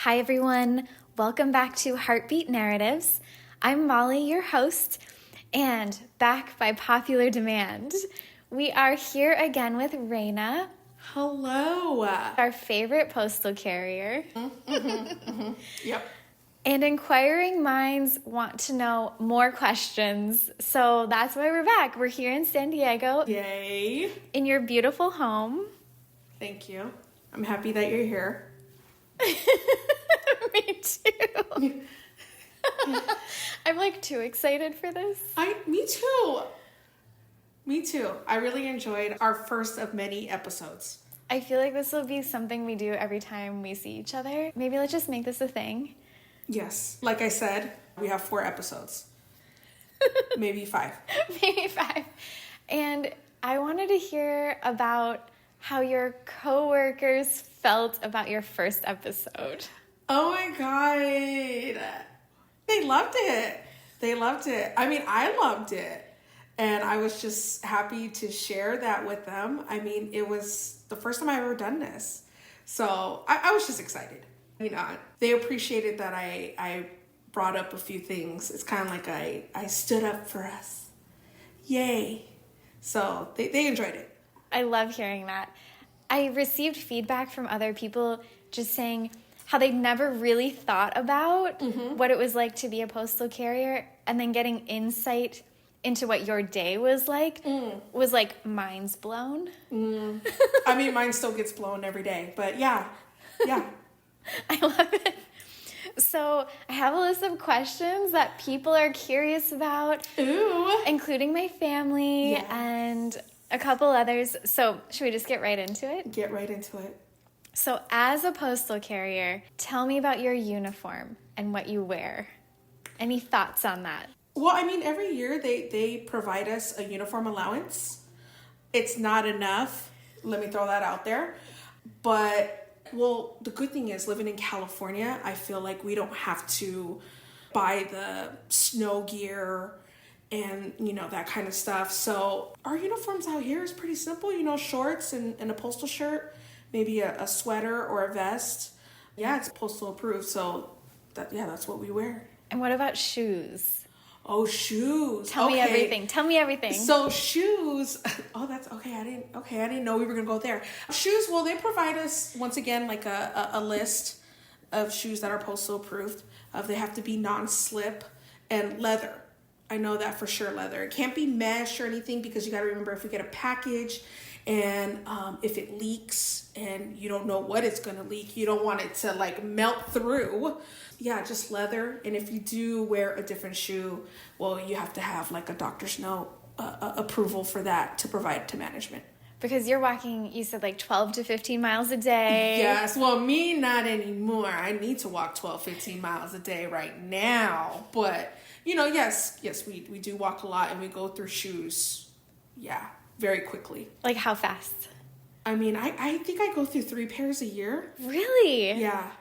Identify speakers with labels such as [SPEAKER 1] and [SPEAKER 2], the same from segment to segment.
[SPEAKER 1] Hi, everyone. Welcome back to Heartbeat Narratives. I'm Molly, your host, and back by popular demand, we are here again with Reyna.
[SPEAKER 2] Hello.
[SPEAKER 1] Our favorite postal carrier.
[SPEAKER 2] Yep.
[SPEAKER 1] And inquiring minds want to know more questions. So that's why we're back. We're here in San Diego.
[SPEAKER 2] Yay.
[SPEAKER 1] In your beautiful home.
[SPEAKER 2] Thank you. I'm happy that you're here.
[SPEAKER 1] Me too. I'm like too excited for this.
[SPEAKER 2] Me too. I really enjoyed our first of many episodes.
[SPEAKER 1] I feel like this will be something we do every time we see each other. Maybe let's just make this a thing.
[SPEAKER 2] Yes. Like I said, we have 4 episodes. Maybe 5.
[SPEAKER 1] Maybe 5. And I wanted to hear about how your coworkers felt about your first episode.
[SPEAKER 2] Oh my God. They loved it. I mean, I loved it. And I was just happy to share that with them. I mean, it was the first time I've ever done this. So I was just excited. You know, they appreciated that I brought up a few things. It's kind of like I stood up for us. Yay. So they enjoyed it.
[SPEAKER 1] I love hearing that. I received feedback from other people just saying how they'd never really thought about what it was like to be a postal carrier, and then getting insight into what your day was like minds blown.
[SPEAKER 2] I mean, mine still gets blown every day, but yeah.
[SPEAKER 1] I love it. So I have a list of questions that people are curious about.
[SPEAKER 2] Ooh.
[SPEAKER 1] Including my family
[SPEAKER 2] Yes.
[SPEAKER 1] and a couple others. So should we just get right into it?
[SPEAKER 2] Get right into it.
[SPEAKER 1] So as a postal carrier, tell me about your uniform and what you wear. Any thoughts on that?
[SPEAKER 2] Well, I mean, every year they provide us a uniform allowance. It's not enough. Let me throw that out there. But, well, the good thing is living in California, I feel like we don't have to buy the snow gear and, you know, that kind of stuff. So our uniforms out here is pretty simple, you know, shorts and a postal shirt, maybe a sweater or a vest. Yeah, it's postal approved. So that's what we wear.
[SPEAKER 1] And what about shoes?
[SPEAKER 2] Oh, shoes.
[SPEAKER 1] Tell me everything.
[SPEAKER 2] So shoes. Oh, that's okay. I didn't know we were gonna go there. Shoes. Well, they provide us once again like a list of shoes that are postal approved. They have to be non-slip and leather. I know that for sure, leather. It can't be mesh or anything, because you got to remember, if we get a package and if it leaks and you don't know what it's going to leak, you don't want it to like melt through. Yeah, just leather. And if you do wear a different shoe, well, you have to have like a doctor's note approval for that to provide to management.
[SPEAKER 1] Because you're walking, you said like 12 to 15 miles a day.
[SPEAKER 2] Yes, well, me, not anymore. I need to walk 12, 15 miles a day right now. But, you know, yes, we do walk a lot, and we go through shoes, very quickly.
[SPEAKER 1] Like how fast?
[SPEAKER 2] I mean, I think I go through 3 pairs a year.
[SPEAKER 1] Really?
[SPEAKER 2] Yeah.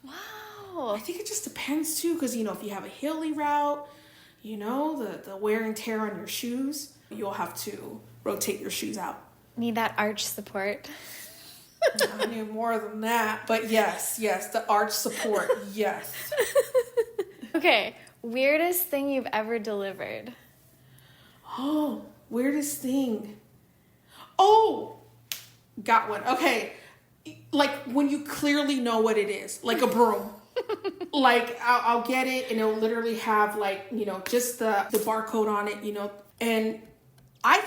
[SPEAKER 1] Wow.
[SPEAKER 2] I think it just depends, too, because, you know, if you have a hilly route, you know, the wear and tear on your shoes, you'll have to rotate your shoes out.
[SPEAKER 1] Need that arch support.
[SPEAKER 2] I need more than that. But yes, the arch support, yes.
[SPEAKER 1] Okay, weirdest thing you've ever delivered?
[SPEAKER 2] Oh, weirdest thing. Oh, got one. Okay, like when you clearly know what it is, like a broom. Like I'll get it, and it'll literally have like, you know, just the barcode on it, you know, and I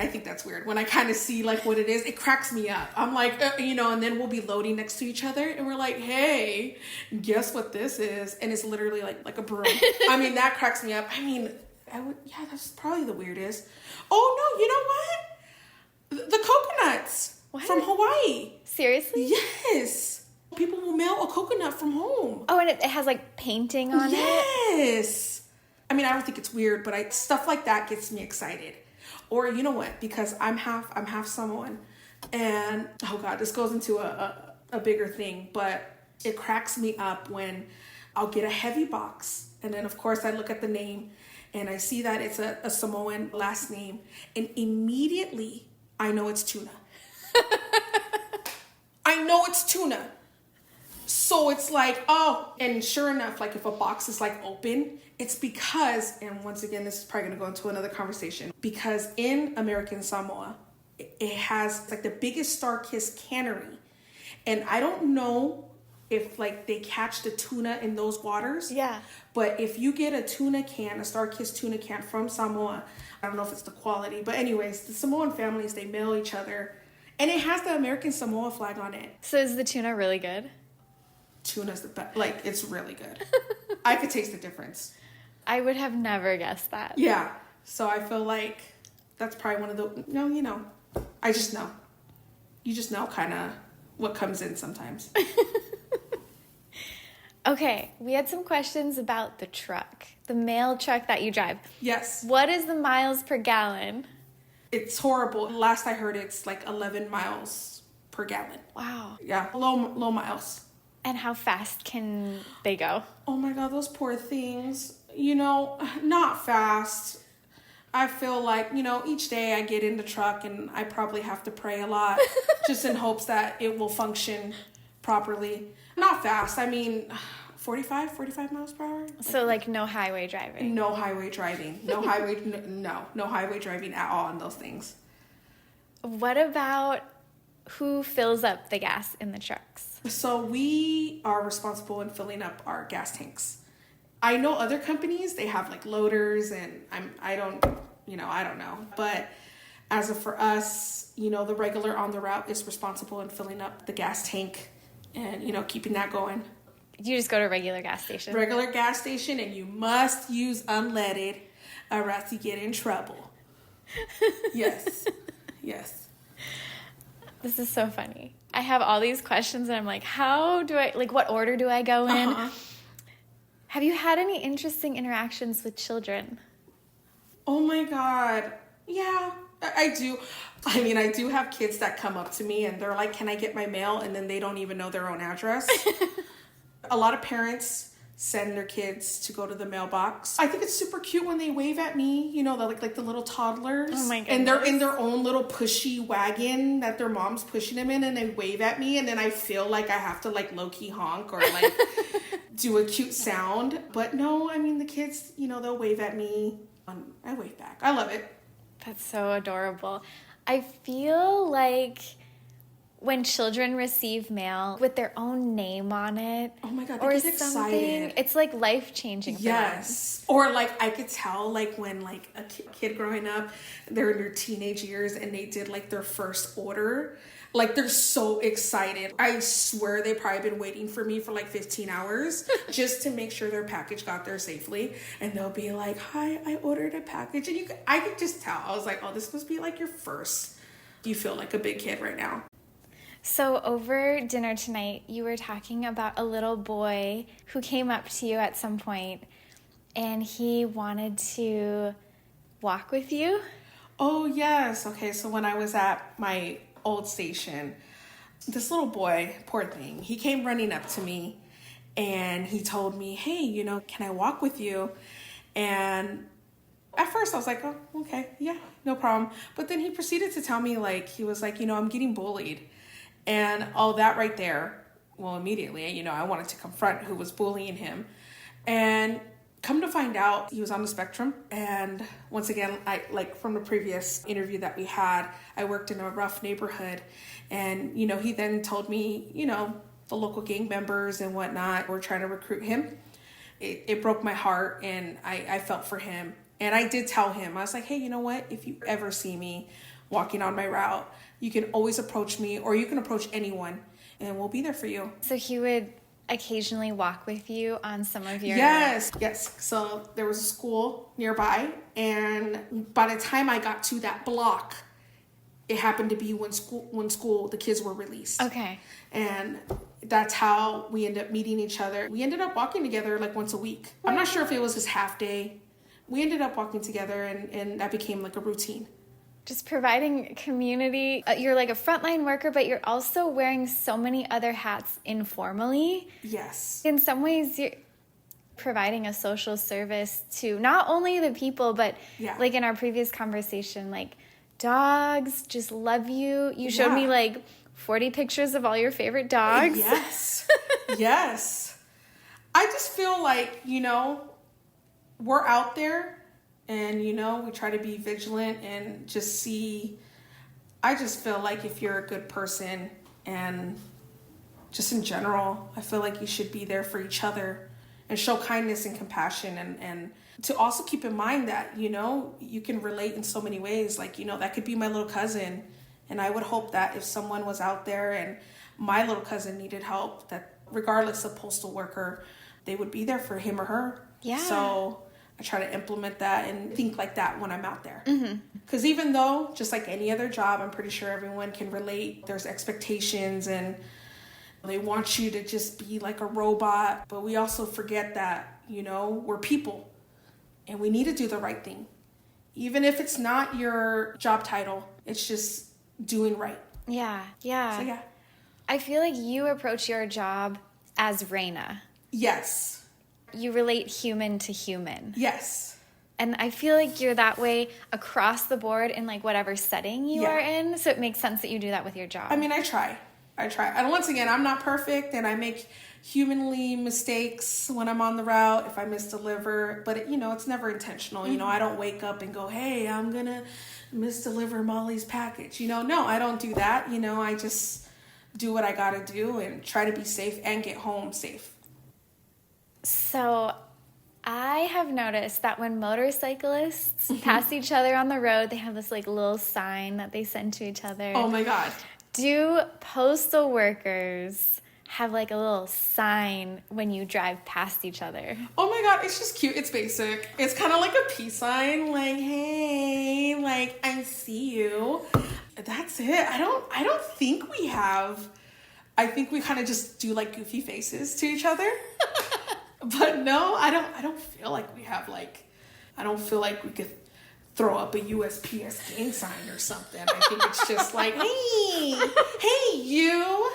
[SPEAKER 2] think that's weird. When I kind of see like what it is, it cracks me up. I'm like, you know, and then we'll be loading next to each other, and we're like, hey, guess what this is? And it's literally like a broom. I mean, that cracks me up. I mean, that's probably the weirdest. Oh no, you know what? The coconuts from Hawaii.
[SPEAKER 1] Seriously?
[SPEAKER 2] Yes. People will mail a coconut from home.
[SPEAKER 1] Oh, and it has like painting on it?
[SPEAKER 2] Yes. I mean, I don't think it's weird, but stuff like that gets me excited. Or you know what? Because I'm half Samoan, and oh God, this goes into a bigger thing, but it cracks me up when I'll get a heavy box, and then of course I look at the name, and I see that it's a Samoan last name, and immediately I know it's tuna. I know it's tuna. So it's like, oh, and sure enough, like if a box is like open, it's because, and once again, this is probably going to go into another conversation, because in American Samoa, it has like the biggest Star-Kissed cannery. And I don't know if like they catch the tuna in those waters.
[SPEAKER 1] Yeah.
[SPEAKER 2] But if you get a tuna can, a Star-Kissed tuna can from Samoa, I don't know if it's the quality, but anyways, the Samoan families, they mail each other. And it has the American Samoa flag on it.
[SPEAKER 1] So is the tuna really good?
[SPEAKER 2] Tuna's the best. Like, it's really good. I could taste the difference.
[SPEAKER 1] I would have never guessed that.
[SPEAKER 2] Yeah. So I feel like that's probably one of the... No, you know. I just know. You just know kind of what comes in sometimes.
[SPEAKER 1] Okay, we had some questions about the truck. The mail truck that you drive.
[SPEAKER 2] Yes.
[SPEAKER 1] What is the miles per gallon?
[SPEAKER 2] It's horrible. Last I heard, it's like 11 miles per gallon.
[SPEAKER 1] Wow.
[SPEAKER 2] Yeah. Low miles.
[SPEAKER 1] And how fast can they go?
[SPEAKER 2] Oh my God, those poor things. You know, not fast. I feel like, you know, each day I get in the truck and I probably have to pray a lot just in hopes that it will function properly. Not fast. I mean, 45 miles per hour.
[SPEAKER 1] So like no highway driving?
[SPEAKER 2] No highway driving. No highway driving at all on those things.
[SPEAKER 1] What about who fills up the gas in the trucks?
[SPEAKER 2] So we are responsible in filling up our gas tanks. I know other companies, they have like loaders and I don't know. But as of for us, you know, the regular on the route is responsible in filling up the gas tank and, you know, keeping that going.
[SPEAKER 1] You just go to a regular gas station?
[SPEAKER 2] Regular gas station, and you must use unleaded or else you get in trouble. Yes. Yes.
[SPEAKER 1] This is so funny. I have all these questions and I'm like, what order do I go in?
[SPEAKER 2] Uh-huh.
[SPEAKER 1] Have you had any interesting interactions with children?
[SPEAKER 2] Oh my God. Yeah, I do. I mean, I do have kids that come up to me and they're like, can I get my mail? And then they don't even know their own address. A lot of parents send their kids to go to the mailbox. I think it's super cute when they wave at me, you know, like the little toddlers.
[SPEAKER 1] Oh my goodness.
[SPEAKER 2] And they're in their own little pushy wagon that their mom's pushing them in, and they wave at me, and then I feel like I have to like low-key honk or like do a cute sound. But no, I mean, the kids, you know, they'll wave at me and I wave back. I love it.
[SPEAKER 1] That's so adorable. I feel like when children receive mail with their own name on it,
[SPEAKER 2] oh my God,
[SPEAKER 1] or
[SPEAKER 2] they get
[SPEAKER 1] something,
[SPEAKER 2] excited.
[SPEAKER 1] it's like life-changing for
[SPEAKER 2] yes. Or like I could tell like when like a kid growing up, they're in their teenage years and they did like their first order. Like they're so excited. I swear they probably been waiting for me for like 15 hours just to make sure their package got there safely. And they'll be like, hi, I ordered a package. And I could just tell. I was like, oh, this must be like your first. You feel like a big kid right now.
[SPEAKER 1] So over dinner tonight, you were talking about a little boy who came up to you at some point and he wanted to walk with you.
[SPEAKER 2] Oh, yes. Okay, so when I was at my old station, this little boy, poor thing, he came running up to me and he told me, hey, you know, can I walk with you? And at first I was like, oh, okay, yeah, no problem. But then he proceeded to tell me, like, he was like, you know, I'm getting bullied. And all that right there, well, immediately, you know, I wanted to confront who was bullying him. And come to find out, he was on the spectrum. And once again, I like from the previous interview that we had, I worked in a rough neighborhood. And, you know, he then told me, you know, the local gang members and whatnot were trying to recruit him. It broke my heart, and I felt for him. And I did tell him, I was like, hey, you know what? If you ever see me walking on my route, you can always approach me, or you can approach anyone, and we'll be there for you.
[SPEAKER 1] So he would occasionally walk with you on some of your...
[SPEAKER 2] Yes. So there was a school nearby, and by the time I got to that block, it happened to be when school the kids were released.
[SPEAKER 1] Okay.
[SPEAKER 2] And that's how we ended up meeting each other. We ended up walking together like once a week. I'm not sure if it was his half day. We ended up walking together, and that became like a routine.
[SPEAKER 1] Just providing community. You're like a frontline worker, but you're also wearing so many other hats informally.
[SPEAKER 2] Yes.
[SPEAKER 1] In some ways, you're providing a social service to not only the people, but like in our previous conversation, like dogs just love you. You showed me like 40 pictures of all your favorite dogs.
[SPEAKER 2] Yes. Yes. I just feel like, we're out there and, we try to be vigilant and just see. I just feel like if you're a good person and just in general, I feel like you should be there for each other and show kindness and compassion and to also keep in mind that, you can relate in so many ways. Like, that could be my little cousin. And I would hope that if someone was out there and my little cousin needed help, that regardless of postal worker, they would be there for him or her.
[SPEAKER 1] Yeah.
[SPEAKER 2] So I try to implement that and think like that when I'm out there. Because even though, just like any other job, I'm pretty sure everyone can relate. There's expectations and they want you to just be like a robot. But we also forget that, we're people and we need to do the right thing. Even if it's not your job title, it's just doing right.
[SPEAKER 1] Yeah. Yeah.
[SPEAKER 2] So yeah.
[SPEAKER 1] I feel like you approach your job as Reyna.
[SPEAKER 2] Yes.
[SPEAKER 1] You relate human to human.
[SPEAKER 2] Yes.
[SPEAKER 1] And I feel like you're that way across the board in like whatever setting you are in. So it makes sense that you do that with your job.
[SPEAKER 2] I mean, I try. And once again, I'm not perfect and I make humanly mistakes when I'm on the route, if I misdeliver, but it's never intentional. I don't wake up and go, hey, I'm going to misdeliver Molly's package. No, I don't do that. I just do what I got to do and try to be safe and get home safe.
[SPEAKER 1] So I have noticed that when motorcyclists pass each other on the road, they have this like little sign that they send to each other.
[SPEAKER 2] Oh my God.
[SPEAKER 1] Do postal workers have like a little sign when you drive past each other?
[SPEAKER 2] Oh my God, it's just cute. It's basic. It's kind of like a peace sign, like, hey, like, I see you. That's it. I don't think we have. I think we kind of just do like goofy faces to each other. But no, I don't feel like we have like, I don't feel like we could throw up a USPS gang sign or something. I think it's just like, hey, you.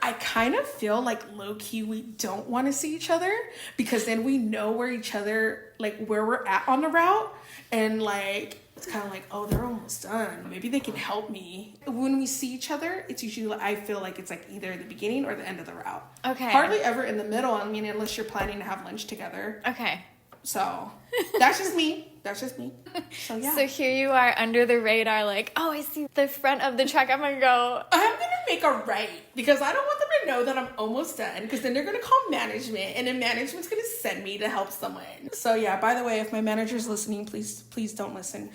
[SPEAKER 2] I kind of feel like low-key we don't want to see each other because then we know where each other, like where we're at on the route. And like, it's kind of like, oh, they're almost done. Maybe they can help me. When we see each other, it's usually, I feel like it's like either the beginning or the end of the route.
[SPEAKER 1] Okay.
[SPEAKER 2] Hardly ever in the middle. I mean, unless you're planning to have lunch together.
[SPEAKER 1] Okay.
[SPEAKER 2] So that's just me. So yeah.
[SPEAKER 1] So here you are under the radar, like, oh, I see the front of the truck. I'm gonna go.
[SPEAKER 2] I'm gonna make a right because I don't want them to know that I'm almost done. Because then they're gonna call management, and then management's gonna send me to help someone. So yeah. By the way, if my manager's listening, please don't listen.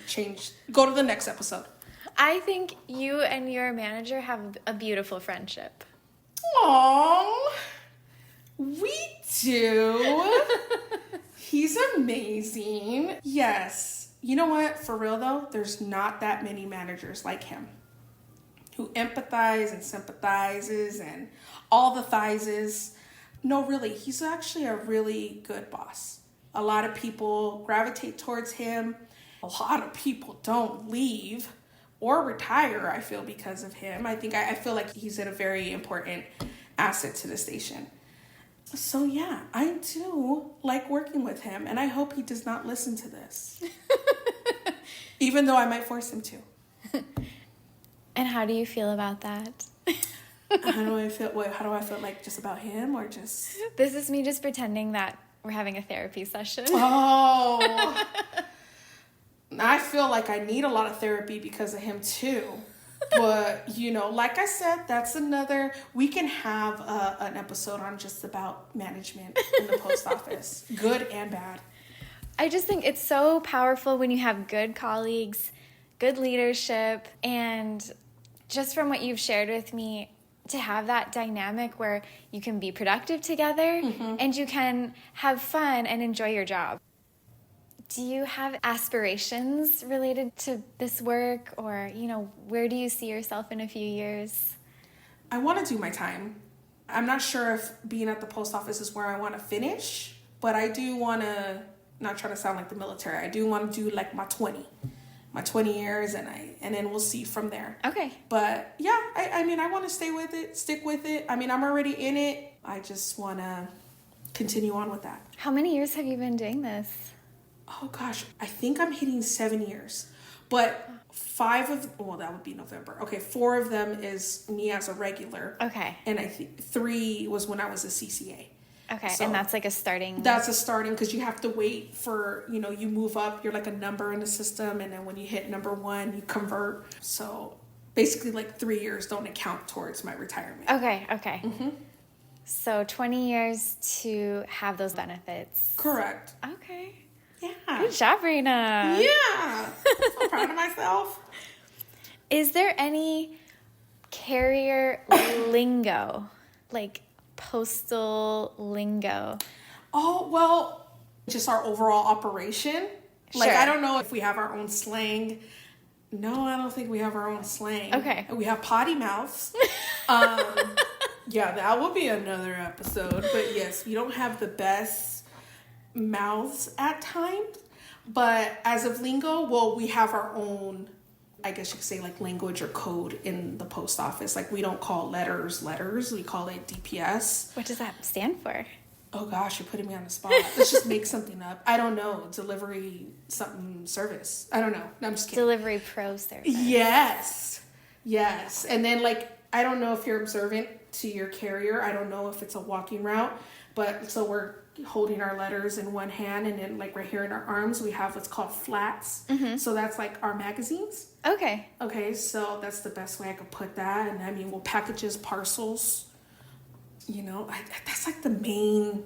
[SPEAKER 2] Go to the next episode.
[SPEAKER 1] I think you and your manager have a beautiful friendship.
[SPEAKER 2] Aww, we do. He's amazing. Yes. You know what? For real though, there's not that many managers like him who empathize and sympathizes and all the thizes. No, really, he's actually a really good boss. A lot of people gravitate towards him. A lot of people don't leave or retire, I feel, because of him. I feel like he's a very important asset to the station. So yeah, I do like working with him, and I hope he does not listen to this. Even though I might force him to.
[SPEAKER 1] And how do you feel about that?
[SPEAKER 2] How do I feel like just about him or just...
[SPEAKER 1] This is me just pretending that we're having a therapy session.
[SPEAKER 2] Oh. I feel like I need a lot of therapy because of him too. But, like I said, that's we can have an episode on just about management in the post office, good and bad.
[SPEAKER 1] I just think it's so powerful when you have good colleagues, good leadership, and just from what you've shared with me, to have that dynamic where you can be productive together and you can have fun and enjoy your job. Do you have aspirations related to this work or, where do you see yourself in a few years?
[SPEAKER 2] I want to do my time. I'm not sure if being at the post office is where I want to finish, but I do want to, not trying to sound like the military, I do want to do like my 20 years and then we'll see from there.
[SPEAKER 1] Okay.
[SPEAKER 2] But yeah, I mean, I want to stick with it. I mean, I'm already in it. I just want to continue on with that.
[SPEAKER 1] How many years have you been doing this?
[SPEAKER 2] Oh gosh, I think I'm hitting 7 years. But that would be November. Okay, 4 of them is me as a regular.
[SPEAKER 1] Okay.
[SPEAKER 2] And I think 3 was when I was a CCA.
[SPEAKER 1] Okay,
[SPEAKER 2] So
[SPEAKER 1] and that's like a starting...
[SPEAKER 2] That's a starting, because you have to wait for, you move up, you're like a number in the system, and then when you hit number 1, you convert. So basically like 3 years don't account towards my retirement.
[SPEAKER 1] Okay. Mm-hmm. So 20 years to have those benefits.
[SPEAKER 2] Correct.
[SPEAKER 1] Okay.
[SPEAKER 2] Yeah.
[SPEAKER 1] Good job, Reyna.
[SPEAKER 2] Yeah. So proud of myself.
[SPEAKER 1] Is there any carrier lingo, like postal lingo?
[SPEAKER 2] Oh, well, just our overall operation. Like,
[SPEAKER 1] Sure.
[SPEAKER 2] I don't know if we have our own slang. No, I don't think we have our own slang.
[SPEAKER 1] Okay.
[SPEAKER 2] We have potty mouths. Yeah, that will be another episode. But yes, we don't have the best mouths at times. But as of lingo, well, we have our own, I guess you could say, like, language or code in the post office. Like, we don't call letters. We call it DPS.
[SPEAKER 1] What does that stand for?
[SPEAKER 2] Oh gosh, you're putting me on the spot. Let's just make something up. I don't know. Delivery something service. I don't know. No, I'm just kidding.
[SPEAKER 1] Delivery pro service.
[SPEAKER 2] Yes. And then, like, I don't know if you're observant to your carrier. I don't know if it's a walking route. But so we're holding our letters in one hand, and then, like, right here in our arms, we have what's called flats. Mm-hmm. So that's like our magazines.
[SPEAKER 1] Okay,
[SPEAKER 2] so that's the best way I could put that. And I mean, well, packages, parcels, that's like the main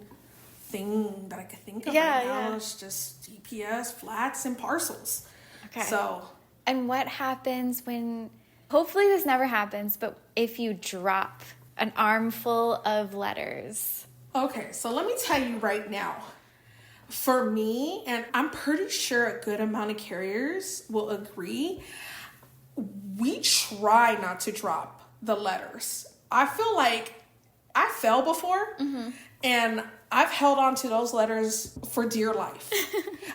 [SPEAKER 2] thing that I could think of right now. It's just DPS, flats, and parcels.
[SPEAKER 1] Okay.
[SPEAKER 2] So.
[SPEAKER 1] And what happens when, hopefully this never happens, but if you drop an armful of letters?
[SPEAKER 2] Okay, so let me tell you right now. For me, and I'm pretty sure a good amount of carriers will agree, we try not to drop the letters. I feel like I fell before, and I've held on to those letters for dear life.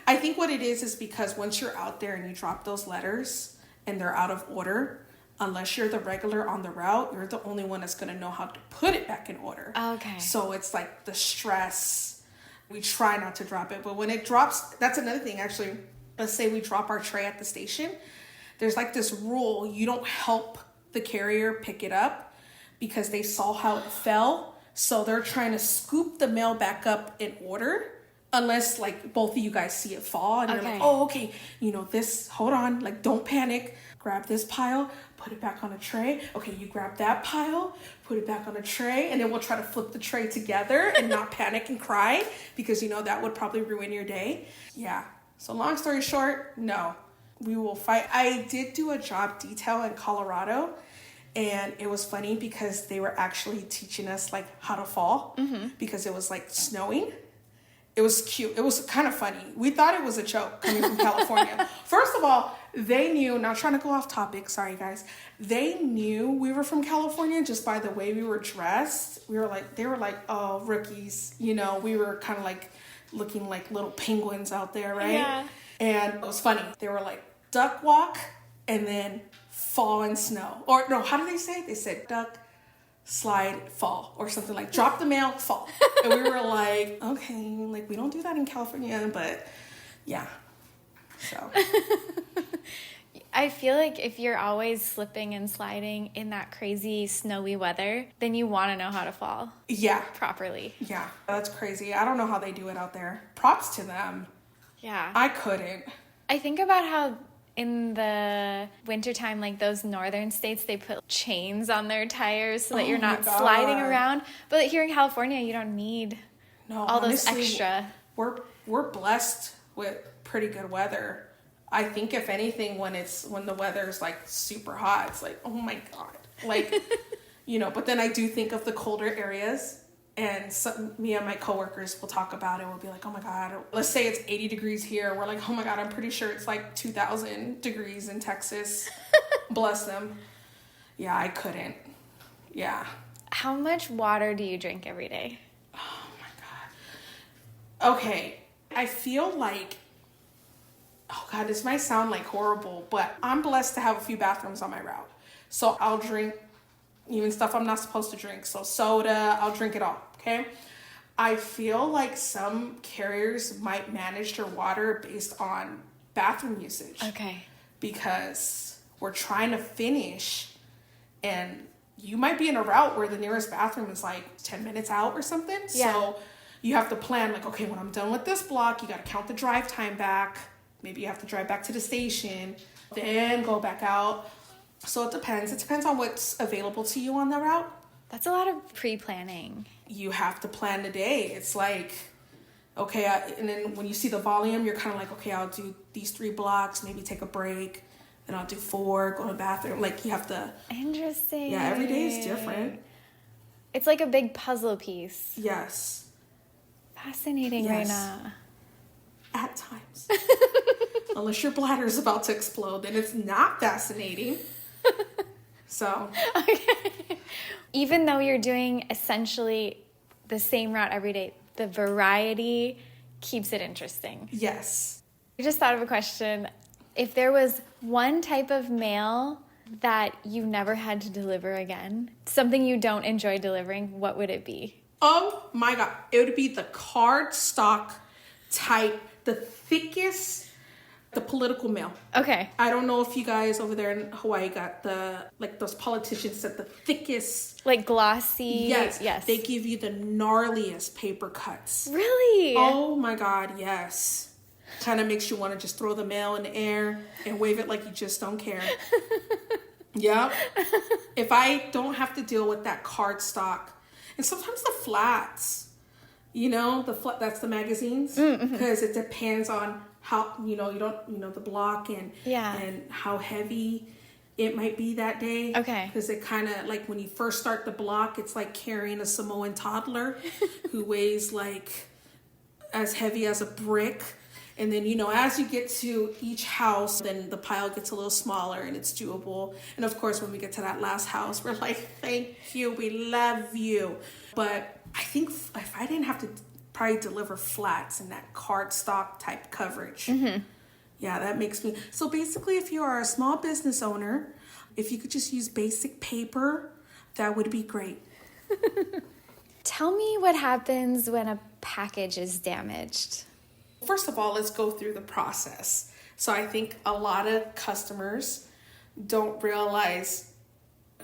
[SPEAKER 2] I think what it is because once you're out there and you drop those letters and they're out of order, unless you're the regular on the route, you're the only one that's going to know how to put it back in order.
[SPEAKER 1] Okay.
[SPEAKER 2] So it's like the stress. We try not to drop it. But when it drops, that's another thing, actually. Let's say we drop our tray at the station. There's like this rule. You don't help the carrier pick it up because they saw how it fell. So they're trying to scoop the mail back up in order. Unless, like, both of you guys see it fall. And you're like, oh, okay. This, hold on. Like, don't panic. Grab this pile. Put it back on a tray. Okay, you grab that pile. Put it back on a tray. And then we'll try to flip the tray together and not panic and cry. Because, that would probably ruin your day. Yeah. So long story short, no. We will fight. I did do a job detail in Colorado. And it was funny because they were actually teaching us, like, how to fall. Because it was, like, snowing. It was cute. It was kind of funny. We thought it was a joke coming from California. First of all, they knew, not trying to go off topic, sorry guys. They knew we were from California just by the way we were dressed. They were like, oh, rookies. We were kind of like looking like little penguins out there, right?
[SPEAKER 1] Yeah.
[SPEAKER 2] And it was funny. They were like, duck walk and then fall in snow. Or no, how do they say it? They said duck, slide, fall, or something like drop the mail, fall. And we were like, okay, like we don't do that in California, but yeah. So
[SPEAKER 1] I feel like if you're always slipping and sliding in that crazy snowy weather, then you want to know how to fall.
[SPEAKER 2] Yeah.
[SPEAKER 1] Properly.
[SPEAKER 2] Yeah. That's crazy. I don't know how they do it out there. Props to them.
[SPEAKER 1] Yeah.
[SPEAKER 2] I couldn't.
[SPEAKER 1] I think about how in the wintertime, like those northern states, they put chains on their tires so that you're not sliding around. But here in California, you don't need all those extra.
[SPEAKER 2] We're blessed with pretty good weather. I think if anything, when the weather's like super hot, it's like, oh my God. Like, but then I do think of the colder areas. And me and my coworkers will talk about it. We'll be like, oh my God, let's say it's 80 degrees here. We're like, oh my God, I'm pretty sure it's like 2,000 degrees in Texas. Bless them. Yeah, I couldn't. Yeah.
[SPEAKER 1] How much water do you drink every day?
[SPEAKER 2] Oh my God. Okay. I feel like, oh God, this might sound like horrible, but I'm blessed to have a few bathrooms on my route. So I'll drink even stuff I'm not supposed to drink. So soda, I'll drink it all, okay? I feel like some carriers might manage their water based on bathroom usage.
[SPEAKER 1] Okay.
[SPEAKER 2] because we're trying to finish, and you might be in a route where the nearest bathroom is like 10 minutes out or something.
[SPEAKER 1] Yeah.
[SPEAKER 2] So you have to plan like, okay, when I'm done with this block, you got to count the drive time back. Maybe you have to drive back to the station, then go back out. So it depends. It depends on what's available to you on the route.
[SPEAKER 1] That's a lot of pre-planning.
[SPEAKER 2] You have to plan the day. It's like, okay, and then when you see the volume, you're kind of like, okay, I'll do these 3 blocks, maybe take a break. Then I'll do 4, go to the bathroom. Like, you have to...
[SPEAKER 1] Interesting.
[SPEAKER 2] Yeah, every day is different.
[SPEAKER 1] It's like a big puzzle piece.
[SPEAKER 2] Yes.
[SPEAKER 1] Fascinating,
[SPEAKER 2] Yes.
[SPEAKER 1] Reyna.
[SPEAKER 2] At times. Unless your bladder is about to explode, then it's not fascinating. So.
[SPEAKER 1] Okay. Even though you're doing essentially the same route every day, the variety keeps it interesting.
[SPEAKER 2] Yes.
[SPEAKER 1] I just thought of a question. If there was one type of mail that you never had to deliver again, something you don't enjoy delivering, what would it be?
[SPEAKER 2] Oh my God. It would be the card stock type, the thickest, the political mail.
[SPEAKER 1] Okay.
[SPEAKER 2] I don't know if you guys over there in Hawaii got those politicians that the thickest.
[SPEAKER 1] Like glossy.
[SPEAKER 2] Yes.
[SPEAKER 1] Yes.
[SPEAKER 2] They give you the gnarliest paper cuts.
[SPEAKER 1] Really?
[SPEAKER 2] Oh my God, yes. Kind of makes you want to just throw the mail in the air and wave it like you just don't care. Yep. If I don't have to deal with that card stock, and sometimes the flats, that's the magazines, because it depends on how, the block and how heavy it might be that day.
[SPEAKER 1] Okay.
[SPEAKER 2] Because it kind of, like, when you first start the block, it's like carrying a Samoan toddler who weighs like as heavy as a brick. And then, as you get to each house, then the pile gets a little smaller and it's doable. And of course, when we get to that last house, we're like, thank you, we love you. But I think if I didn't have to probably deliver flats in that cardstock type coverage, yeah, that makes me. So basically, if you are a small business owner, if you could just use basic paper, that would be great.
[SPEAKER 1] Tell me what happens when a package is damaged.
[SPEAKER 2] First of all, let's go through the process. So I think a lot of customers don't realize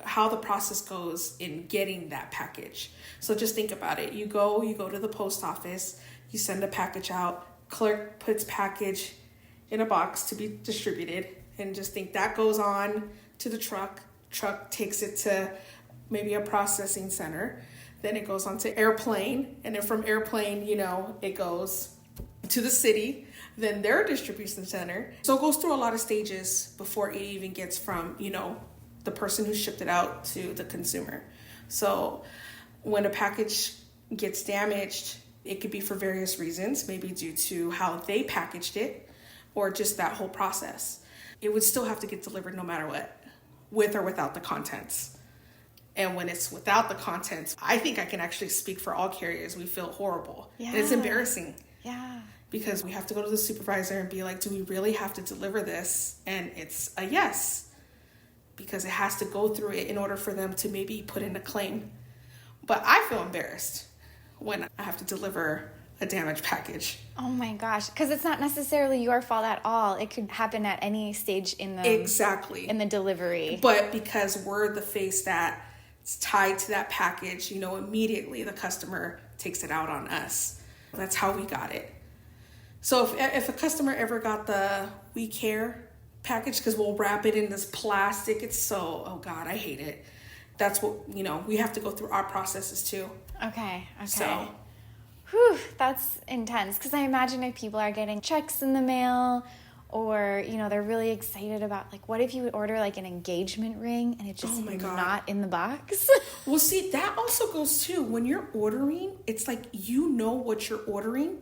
[SPEAKER 2] how the process goes in getting that package. So just think about it. You go to the post office, you send a package out, clerk puts package in a box to be distributed, and just think that goes on to the truck takes it to maybe a processing center, then it goes on to airplane, and then from airplane, it goes to the city, then their distribution center. So it goes through a lot of stages before it even gets from, the person who shipped it out to the consumer. So when a package gets damaged, it could be for various reasons, maybe due to how they packaged it or just that whole process. It would still have to get delivered no matter what, with or without the contents. And when it's without the contents, I think I can actually speak for all carriers. We feel horrible.
[SPEAKER 1] Yeah.
[SPEAKER 2] And it's embarrassing.
[SPEAKER 1] Yeah.
[SPEAKER 2] Because we have to go to the supervisor and be like, do we really have to deliver this? And it's a yes, because it has to go through it in order for them to maybe put in a claim. But I feel embarrassed when I have to deliver a damaged package.
[SPEAKER 1] Oh my gosh, because it's not necessarily your fault at all. It could happen at any stage in the delivery.
[SPEAKER 2] But because we're the face that's tied to that package, immediately the customer takes it out on us. That's how we got it. So if a customer ever got the We Care package, because we'll wrap it in this plastic, it's so, oh God, I hate it. That's what, we have to go through our processes too.
[SPEAKER 1] Okay.
[SPEAKER 2] So.
[SPEAKER 1] Whew, that's intense. Because I imagine if people are getting checks in the mail or, they're really excited about, like, what if you would order, like, an engagement ring and it's just not in the box?
[SPEAKER 2] Well, see, that also goes too. When you're ordering, it's like what you're ordering.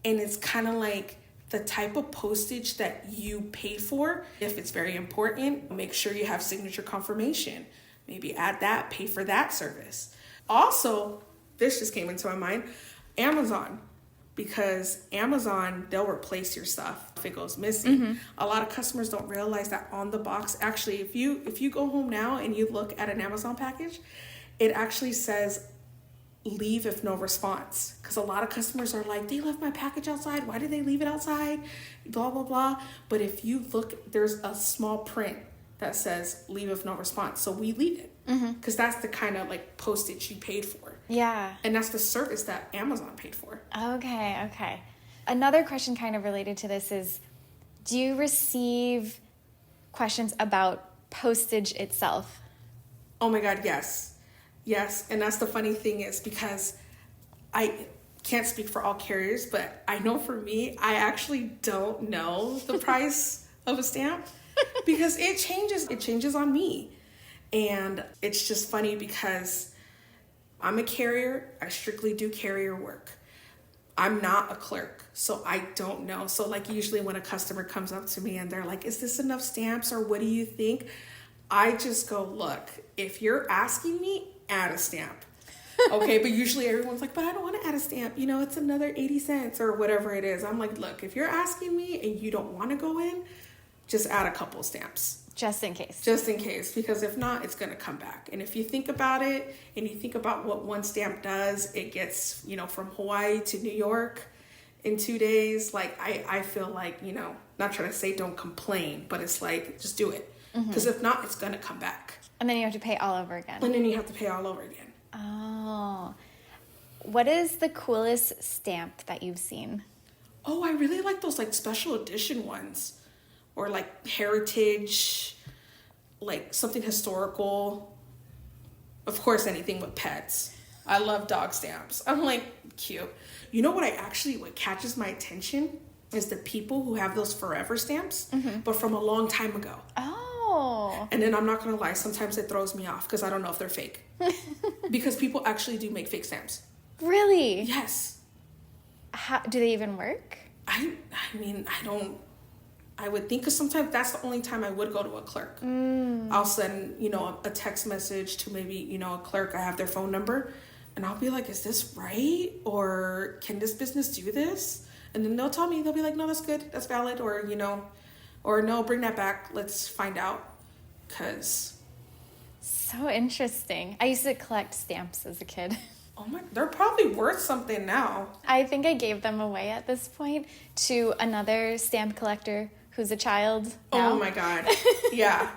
[SPEAKER 2] And it's kind of like the type of postage that you pay for. If it's very important, make sure you have signature confirmation. Maybe add that, pay for that service. Also, this just came into my mind, Amazon. Because Amazon, they'll replace your stuff if it goes missing. A lot of customers don't realize that on the box. Actually, if you go home now and you look at an Amazon package, it actually says leave if no response. Because a lot of customers are like, they left my package outside. Why did they leave it outside? Blah, blah, blah. But if you look, there's a small print that says leave if no response. So we leave it. Because that's the kind of like postage you paid for.
[SPEAKER 1] Yeah.
[SPEAKER 2] And that's the service that Amazon paid for.
[SPEAKER 1] Okay. Another question kind of related to this is, do you receive questions about postage itself?
[SPEAKER 2] Oh my God, yes. Yes. And that's the funny thing is because I can't speak for all carriers, but I know for me, I actually don't know the price of a stamp because it changes. It changes on me. And it's just funny because I'm a carrier. I strictly do carrier work. I'm not a clerk, so I don't know. So like usually when a customer comes up to me and they're like, is this enough stamps or what do you think? I just go, look, if you're asking me, add a stamp. Okay, but usually everyone's like, but I don't want to add a stamp. You know, it's another 80 cents or whatever it is. I'm like, look, if you're asking me and you don't want to go in, just add a couple stamps.
[SPEAKER 1] Just in case.
[SPEAKER 2] Just in case, because if not, it's going to come back. And if you think about it and you think about what one stamp does, it gets, you know, from Hawaii to New York in 2 days. Like, I feel like, you know, not trying to say don't complain, but it's like, just do it. Because if not, it's going to come back.
[SPEAKER 1] And then you have to pay all over again.
[SPEAKER 2] And then you have to pay all over again.
[SPEAKER 1] Oh. What is the coolest stamp that you've seen?
[SPEAKER 2] Oh, I really like those like special edition ones. Or like heritage, like something historical. Of course, anything with pets. I love dog stamps. I'm like, cute. You know what catches my attention is the people who have those forever stamps, but from a long time ago.
[SPEAKER 1] Oh.
[SPEAKER 2] And then I'm not going to lie, sometimes it throws me off because I don't know if they're fake. Because people actually do make fake stamps.
[SPEAKER 1] Really?
[SPEAKER 2] Yes.
[SPEAKER 1] How, do they even work?
[SPEAKER 2] I mean, I would think because sometimes that's the only time I would go to a clerk. I'll send, you know, a text message to maybe, you know, a clerk. I have their phone number and I'll be like, is this right? Or can this business do this? And then they'll tell me, they'll be like, no, that's good. That's valid. Or, you know, or no, bring that back. Let's find out. Because.
[SPEAKER 1] So interesting. I used to collect stamps as a kid.
[SPEAKER 2] Oh my, they're probably worth something now.
[SPEAKER 1] I think I gave them away at this point to another stamp collector who's a child now.
[SPEAKER 2] Oh my God. Yeah.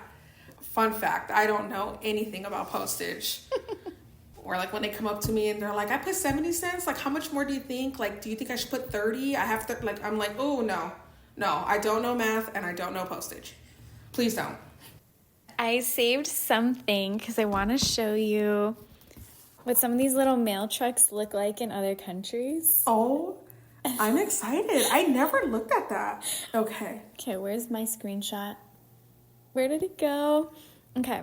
[SPEAKER 2] Fun fact, I don't know anything about postage. Or like when they come up to me and they're like, I put 70 cents. Like, how much more do you think? Like, do you think I should put 30? I have to, like, I'm like, oh, no, I don't know math and I don't know postage. Please don't.
[SPEAKER 1] I saved something because I want to show you what some of these little mail trucks look like in other countries.
[SPEAKER 2] Oh, I'm excited. I never looked at that. Okay,
[SPEAKER 1] where's my screenshot? Where did it go? Okay,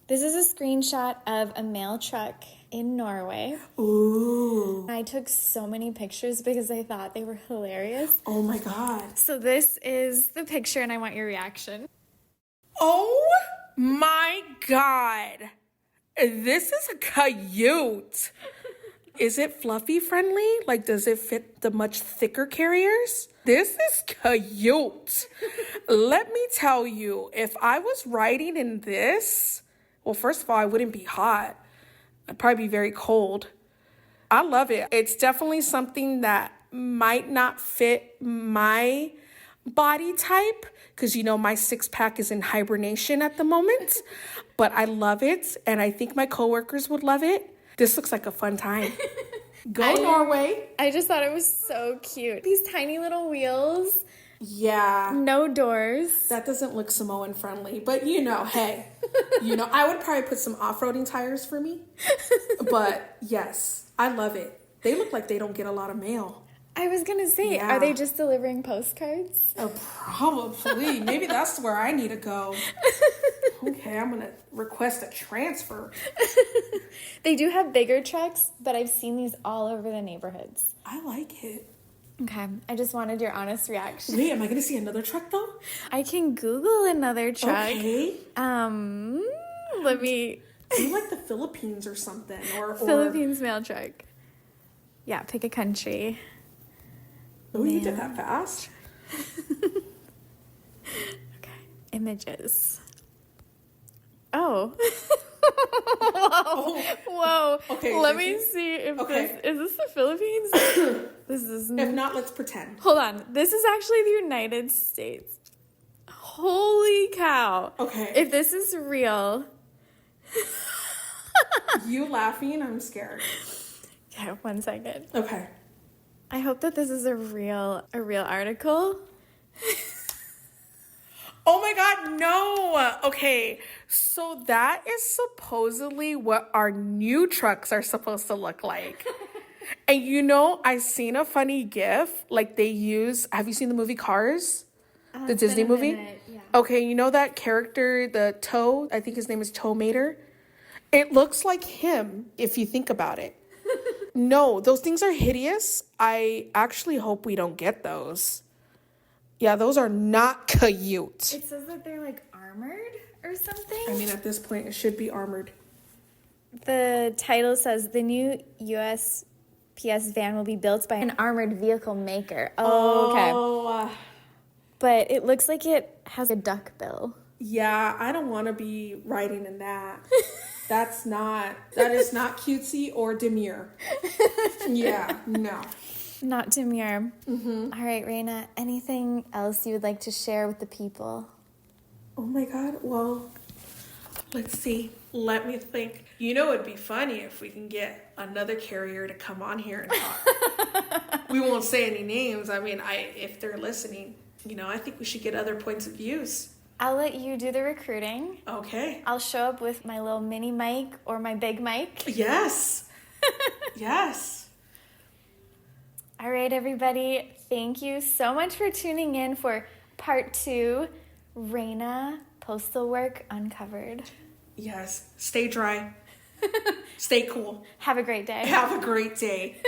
[SPEAKER 1] this is a screenshot of a mail truck in Norway.
[SPEAKER 2] Ooh.
[SPEAKER 1] I took so many pictures because I thought they were hilarious.
[SPEAKER 2] Oh my God.
[SPEAKER 1] So this is the picture and I want your reaction.
[SPEAKER 2] Oh my God. This is cute. Is it fluffy friendly? Like, does it fit the much thicker carriers? This is cute. Let me tell you, if I was riding in this, well, first of all, I wouldn't be hot. I'd probably be very cold. I love it. It's definitely something that might not fit my body type because, you know, my six-pack is in hibernation at the moment. But I love it, and I think my coworkers would love it. This looks like a fun time. Go Norway.
[SPEAKER 1] I just thought it was so cute. These tiny little wheels.
[SPEAKER 2] Yeah.
[SPEAKER 1] No doors.
[SPEAKER 2] That doesn't look Samoan friendly, but you know, hey, you know, I would probably put some off-roading tires for me. But yes, I love it. They look like they don't get a lot of mail.
[SPEAKER 1] I was going to say,
[SPEAKER 2] Yeah.
[SPEAKER 1] Are they just delivering postcards?
[SPEAKER 2] Oh, probably. Maybe that's where I need to go. Okay, I'm going to request a transfer.
[SPEAKER 1] They do have bigger trucks, but I've seen these all over the neighborhoods.
[SPEAKER 2] I like it.
[SPEAKER 1] Okay, I just wanted your honest reaction.
[SPEAKER 2] Wait, am I going to see another truck though?
[SPEAKER 1] I can Google another truck.
[SPEAKER 2] Okay.
[SPEAKER 1] Let me...
[SPEAKER 2] Do like the Philippines or something. Or
[SPEAKER 1] Philippines mail truck. Yeah, pick a country.
[SPEAKER 2] Oh, you did that fast.
[SPEAKER 1] Okay, images. Oh. Whoa.
[SPEAKER 2] Okay,
[SPEAKER 1] Let me see if is this the Philippines? This is
[SPEAKER 2] If not, let's pretend.
[SPEAKER 1] Hold on. This is actually the United States. Holy cow.
[SPEAKER 2] Okay.
[SPEAKER 1] If this is real.
[SPEAKER 2] You laughing? I'm scared.
[SPEAKER 1] Okay, 1 second.
[SPEAKER 2] Okay.
[SPEAKER 1] I hope that this is a real article.
[SPEAKER 2] Oh my God, no. Okay, so that is supposedly what our new trucks are supposed to look like. And you know, I seen a funny GIF, like they use, have you seen the movie Cars? The Disney movie?
[SPEAKER 1] Yeah.
[SPEAKER 2] Okay, you know that character, the Toe, I think his name is Toe Mater? It looks like him if you think about it. No, those things are hideous. I actually hope we don't get those. Yeah, those are not cute.
[SPEAKER 1] It says that they're like armored or something.
[SPEAKER 2] I mean, at this point, it should be armored.
[SPEAKER 1] The title says the new USPS van will be built by an armored vehicle maker. Oh, okay. But it looks like it has a duck bill.
[SPEAKER 2] Yeah, I don't want to be riding in that. That is not cutesy or demure. Yeah, no.
[SPEAKER 1] Not demure. Mm-hmm. All right, Reyna, anything else you would like to share with the people?
[SPEAKER 2] Oh my God, well, let's see. Let me think. You know, it'd be funny if we can get another carrier to come on here and talk. We won't say any names. I mean, if they're listening, you know, I think we should get other points of views.
[SPEAKER 1] I'll let you do the recruiting.
[SPEAKER 2] Okay.
[SPEAKER 1] I'll show up with my little mini mic or my big mic.
[SPEAKER 2] Yes. Yes.
[SPEAKER 1] All right, everybody. Thank you so much for tuning in for part 2, Reyna Postal Work Uncovered.
[SPEAKER 2] Yes. Stay dry. Stay cool.
[SPEAKER 1] Have a great day.
[SPEAKER 2] Have a great day.